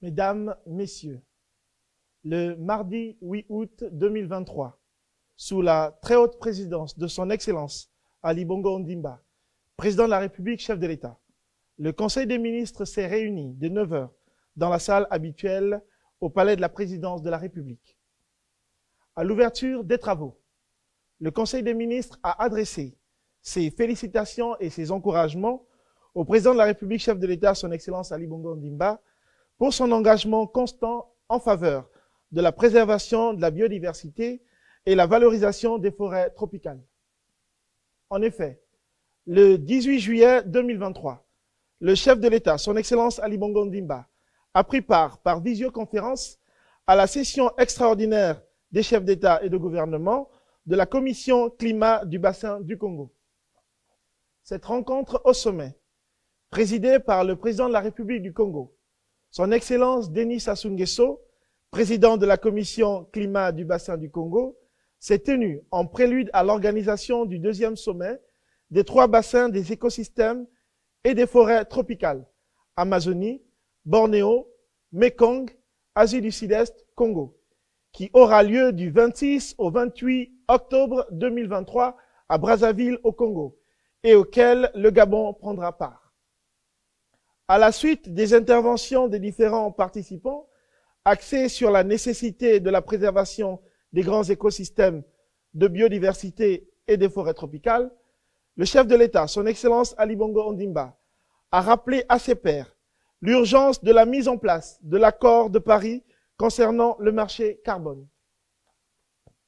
Mesdames, Messieurs, le mardi 8 août 2023, sous la très haute présidence de son Excellence Ali Bongo Ondimba, président de la République, chef de l'État, le Conseil des ministres s'est réuni de 9 h dans la salle habituelle au Palais de la Présidence de la République. À l'ouverture des travaux, le Conseil des ministres a adressé ses félicitations et ses encouragements au président de la République, chef de l'État, son Excellence Ali Bongo Ondimba, pour son engagement constant en faveur de la préservation de la biodiversité et la valorisation des forêts tropicales. En effet, le 18 juillet 2023, le chef de l'État, son Excellence Ali Bongo Ondimba, a pris part par visioconférence à la session extraordinaire des chefs d'État et de gouvernement de la Commission Climat du Bassin du Congo. Cette rencontre au sommet, présidée par le président de la République du Congo, son Excellence Denis Sassou Nguesso, président de la Commission Climat du Bassin du Congo, s'est tenue en prélude à l'organisation du deuxième sommet des 3 bassins des écosystèmes et des forêts tropicales, Amazonie, Bornéo, Mekong, Asie du Sud-Est, Congo, qui aura lieu du 26 au 28 octobre 2023 à Brazzaville au Congo et auquel le Gabon prendra part. À la suite des interventions des différents participants, axées sur la nécessité de la préservation des grands écosystèmes de biodiversité et des forêts tropicales, le chef de l'État, son Excellence Ali Bongo Ondimba, a rappelé à ses pairs l'urgence de la mise en place de l'accord de Paris concernant le marché carbone.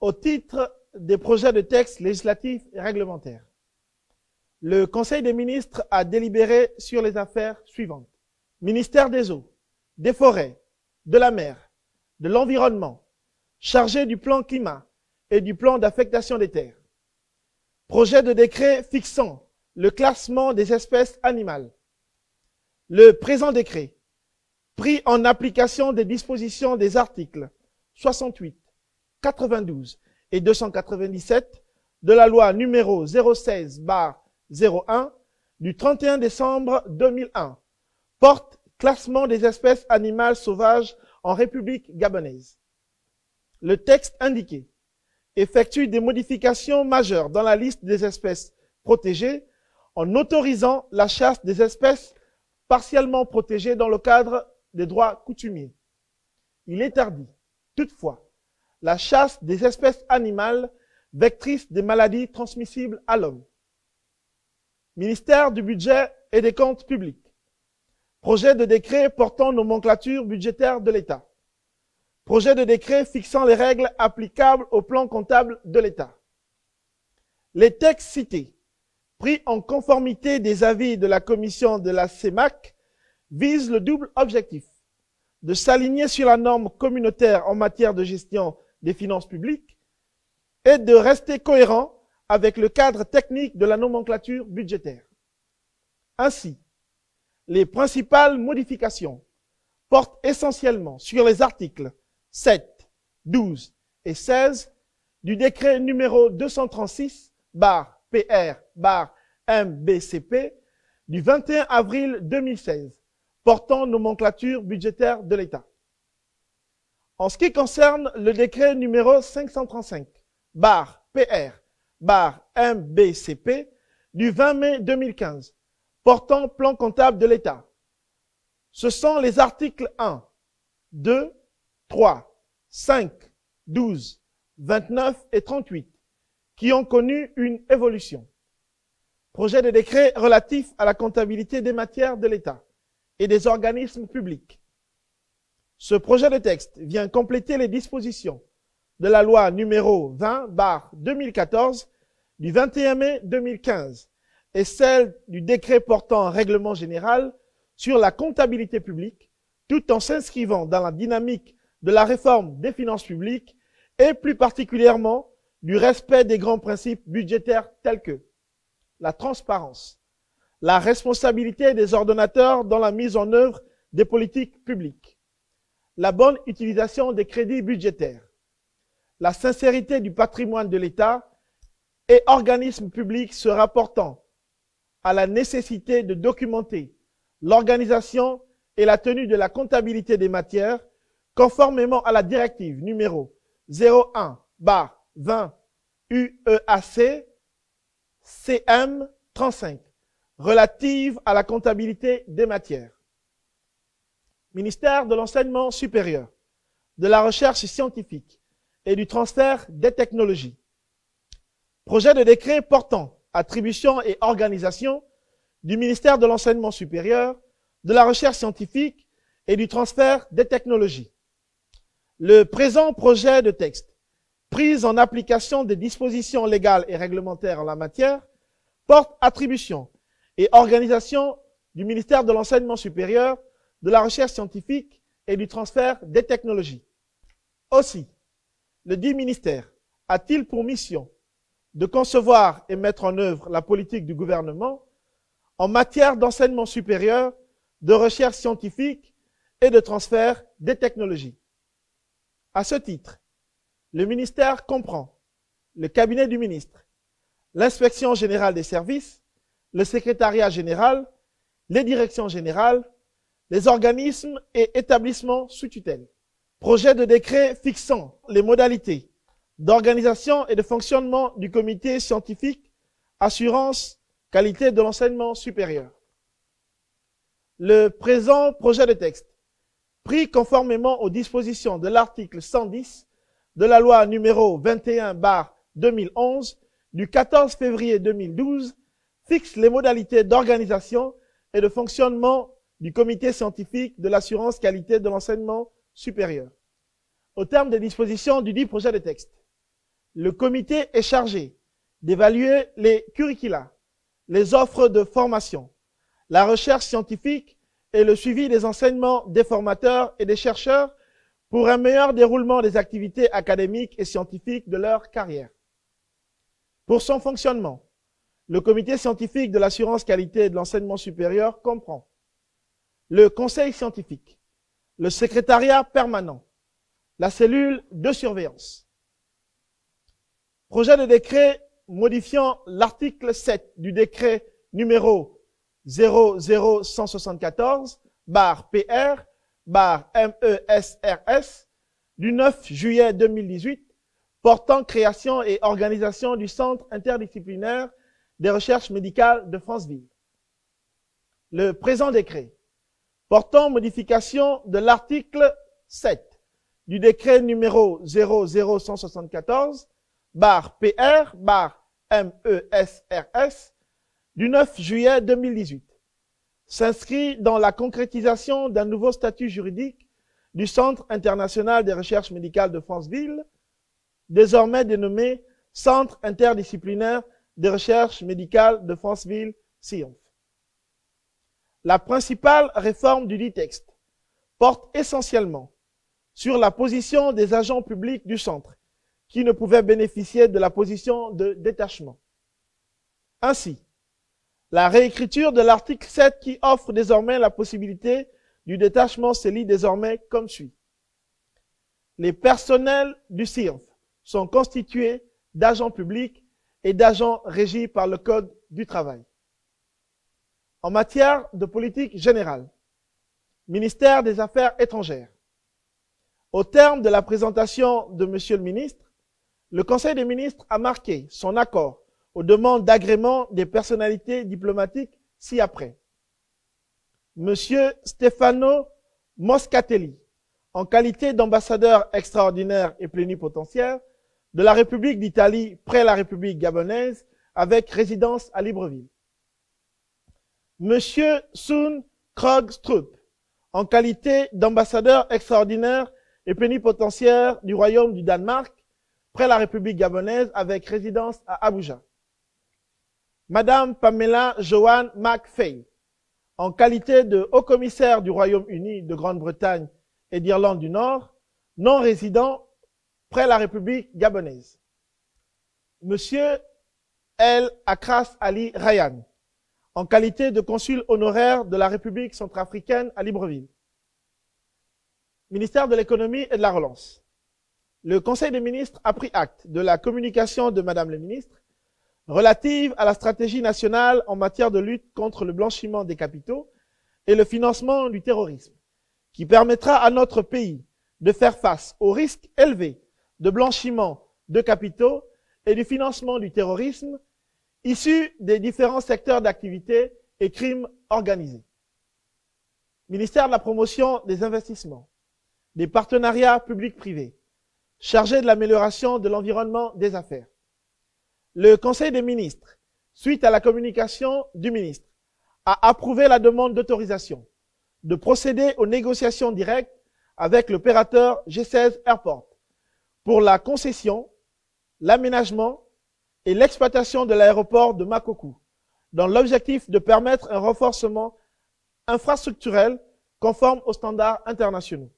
Au titre des projets de textes législatifs et réglementaires, le Conseil des ministres a délibéré sur les affaires suivantes. Ministère des Eaux, des Forêts, de la Mer, de l'Environnement, chargé du plan climat et du plan d'affectation des terres. Projet de décret fixant le classement des espèces animales. Le présent décret, pris en application des dispositions des articles 68, 92 et 297 de la loi numéro 016/01 du 31 décembre 2001, porte classement des espèces animales sauvages en République gabonaise. Le texte indiqué effectue des modifications majeures dans la liste des espèces protégées en autorisant la chasse des espèces partiellement protégées dans le cadre des droits coutumiers. Il interdit, toutefois, la chasse des espèces animales vectrices des maladies transmissibles à l'homme. Ministère du Budget et des Comptes publics. Projet de décret portant nomenclature budgétaire de l'État. Projet de décret fixant les règles applicables au plan comptable de l'État. Les textes cités, pris en conformité des avis de la commission de la CEMAC, visent le double objectif de s'aligner sur la norme communautaire en matière de gestion des finances publiques et de rester cohérent avec le cadre technique de la nomenclature budgétaire. Ainsi, les principales modifications portent essentiellement sur les articles 7, 12 et 16 du décret numéro 236/PR/MBCP du 21 avril 2016 portant nomenclature budgétaire de l'État. En ce qui concerne le décret numéro 535/PR/MBCP du 20 mai 2015 portant plan comptable de l'État, ce sont les articles 1, 2, 3, 5, 12, 29 et 38 qui ont connu une évolution. Projet de décret relatif à la comptabilité des matières de l'État et des organismes publics. Ce projet de texte vient compléter les dispositions de la loi numéro 20/2014 du 21 mai 2015 et celle du décret portant règlement général sur la comptabilité publique, tout en s'inscrivant dans la dynamique de la réforme des finances publiques et plus particulièrement du respect des grands principes budgétaires tels que la transparence, la responsabilité des ordonnateurs dans la mise en œuvre des politiques publiques, la bonne utilisation des crédits budgétaires, la sincérité du patrimoine de l'État et organismes publics se rapportant à la nécessité de documenter l'organisation et la tenue de la comptabilité des matières conformément à la directive numéro 01/20 UEAC CM 35 relative à la comptabilité des matières. Ministère de l'Enseignement supérieur, de la Recherche scientifique et du transfert des technologies. Projet de décret portant attribution et organisation du ministère de l'Enseignement supérieur, de la Recherche scientifique et du transfert des technologies. Le présent projet de texte, pris en application des dispositions légales et réglementaires en la matière, porte attribution et organisation du ministère de l'Enseignement supérieur, de la Recherche scientifique et du transfert des technologies. Aussi, le dit ministère a-t-il pour mission de concevoir et mettre en œuvre la politique du gouvernement en matière d'enseignement supérieur, de recherche scientifique et de transfert des technologies. À ce titre, le ministère comprend le cabinet du ministre, l'inspection générale des services, le secrétariat général, les directions générales, les organismes et établissements sous tutelle. Projet de décret fixant les modalités d'organisation et de fonctionnement du comité scientifique assurance qualité de l'enseignement supérieur. Le présent projet de texte, pris conformément aux dispositions de l'article 110 de la loi numéro 21/2011 du 14 février 2012, fixe les modalités d'organisation et de fonctionnement du comité scientifique de l'assurance qualité de l'enseignement supérieur. Au terme des dispositions du dit projet de texte, le comité est chargé d'évaluer les curricula, les offres de formation, la recherche scientifique et le suivi des enseignements des formateurs et des chercheurs pour un meilleur déroulement des activités académiques et scientifiques de leur carrière. Pour son fonctionnement, le comité scientifique de l'assurance qualité de l'enseignement supérieur comprend le conseil scientifique, le secrétariat permanent, la cellule de surveillance. Projet de décret modifiant l'article 7 du décret numéro 00174/PR/MESRS du 9 juillet 2018 portant création et organisation du Centre interdisciplinaire des recherches médicales de Franceville. Le présent décret portant modification de l'article 7 du décret numéro 00174/PR/MESRS du 9 juillet 2018 s'inscrit dans la concrétisation d'un nouveau statut juridique du Centre international des recherches médicales de Franceville, désormais dénommé Centre interdisciplinaire des recherches médicales de Franceville-Sillonf. La principale réforme du dit texte porte essentiellement sur la position des agents publics du centre qui ne pouvaient bénéficier de la position de détachement. Ainsi, la réécriture de l'article 7 qui offre désormais la possibilité du détachement se lit désormais comme suit. Les personnels du CIRF sont constitués d'agents publics et d'agents régis par le Code du travail. En matière de politique générale, ministère des Affaires étrangères. Au terme de la présentation de Monsieur le ministre, le Conseil des ministres a marqué son accord aux demandes d'agrément des personnalités diplomatiques ci-après. Monsieur Stefano Moscatelli, en qualité d'ambassadeur extraordinaire et plénipotentiaire de la République d'Italie près la République gabonaise avec résidence à Libreville. Monsieur Sun Krogstrup, en qualité d'ambassadeur extraordinaire et plénipotentiaire du Royaume du Danemark près la République gabonaise avec résidence à Abuja. Madame Pamela Joanne McFay, en qualité de haut-commissaire du Royaume-Uni de Grande-Bretagne et d'Irlande du Nord, non résident près la République gabonaise. Monsieur El Akras Ali Ryan, en qualité de consul honoraire de la République centrafricaine à Libreville. Ministère de l'économie et de la relance. Le Conseil des ministres a pris acte de la communication de Madame le ministre relative à la stratégie nationale en matière de lutte contre le blanchiment des capitaux et le financement du terrorisme, qui permettra à notre pays de faire face aux risques élevés de blanchiment de capitaux et du financement du terrorisme issus des différents secteurs d'activité et crimes organisés. Ministère de la promotion des investissements, des partenariats publics-privés, chargé de l'amélioration de l'environnement des affaires. Le Conseil des ministres, suite à la communication du ministre, a approuvé la demande d'autorisation de procéder aux négociations directes avec l'opérateur G16 Airport pour la concession, l'aménagement et l'exploitation de l'aéroport de Makokou, dans l'objectif de permettre un renforcement infrastructurel conforme aux standards internationaux.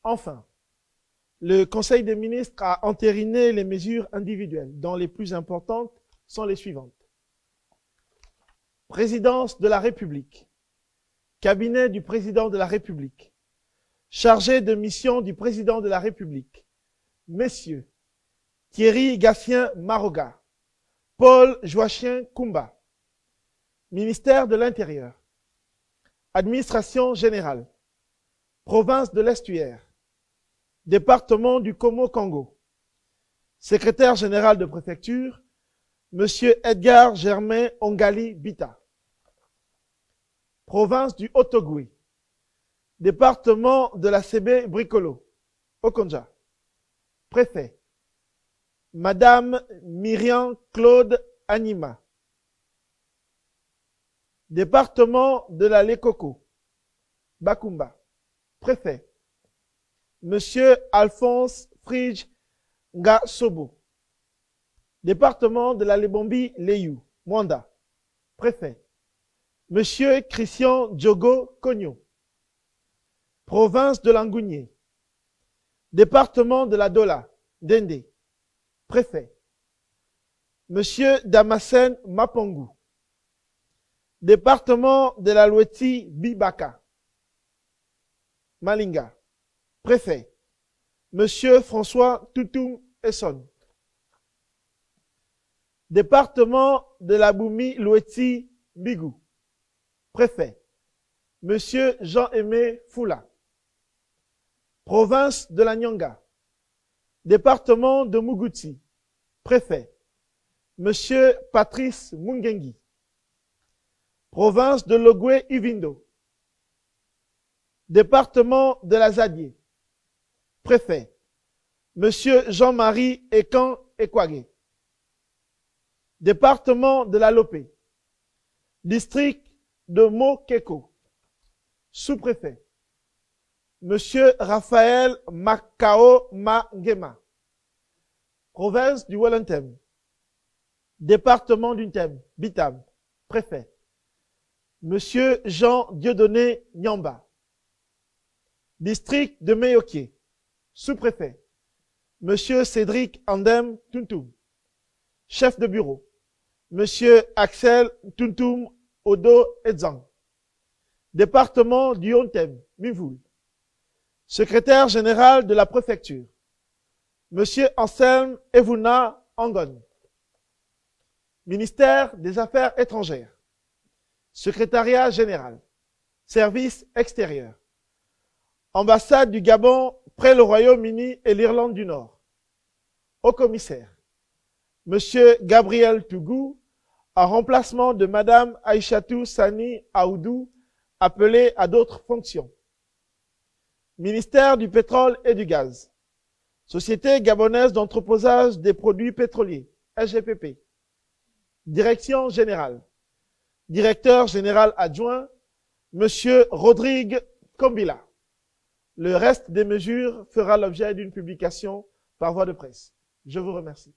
Enfin, le Conseil des ministres a entériné les mesures individuelles, dont les plus importantes sont les suivantes. Présidence de la République, cabinet du président de la République, chargé de mission du président de la République, messieurs Thierry Gatien Maroga, Paul Joachim Koumba, ministère de l'Intérieur, administration générale, province de l'Estuaire, département du Congo, secrétaire général de préfecture, monsieur Edgar Germain Ongali Bita, province du Haut-Ogooué, département de la CB Bricolo, Okonja, préfet, madame Myriam Claude Anima, département de la Lekoko, Bakumba, préfet, monsieur Alphonse Frige Ngasobo, département de la Lebombi Leyou, Mwanda, préfet, monsieur Christian Diogo Cogno, province de Langounié, département de la Dola, Dende, préfet, monsieur Damasen Mapongu, département de la Loueti Bibaka, Malinga, préfet, monsieur François Toutoum Esson, département de la Boumi Loueti Bigou, préfet, monsieur Jean-Aimé Foula, province de la Nyanga, département de Mugouti, préfet, monsieur Patrice Mungengi, province de Logoué Ivindo, département de la Zadie, préfet, monsieur Jean-Marie Ekan Ekwage, département de la Lopé, district de Mokeko, sous-préfet, monsieur Raphaël Makao Magema, province du Wellington, département du Ntem, Bitam, préfet, monsieur Jean Dieudonné Nyamba, district de Meyoké, sous-préfet, monsieur Cédric Andem Tuntum, chef de bureau, monsieur Axel Tuntum Odo Edzang, département du Hontem, Mivoul, secrétaire général de la préfecture, monsieur Anselme Evuna Angon, ministère des Affaires étrangères, secrétariat général, service extérieur, ambassade du Gabon près le Royaume-Uni et l'Irlande du Nord, au commissaire, monsieur Gabriel Tougou, en remplacement de madame Aïchatou Sani Aoudou, appelée à d'autres fonctions. Ministère du pétrole et du gaz, Société gabonaise d'entreposage des produits pétroliers, SGPP, direction générale, directeur général adjoint, monsieur Rodrigue Kombila. Le reste des mesures fera l'objet d'une publication par voie de presse. Je vous remercie.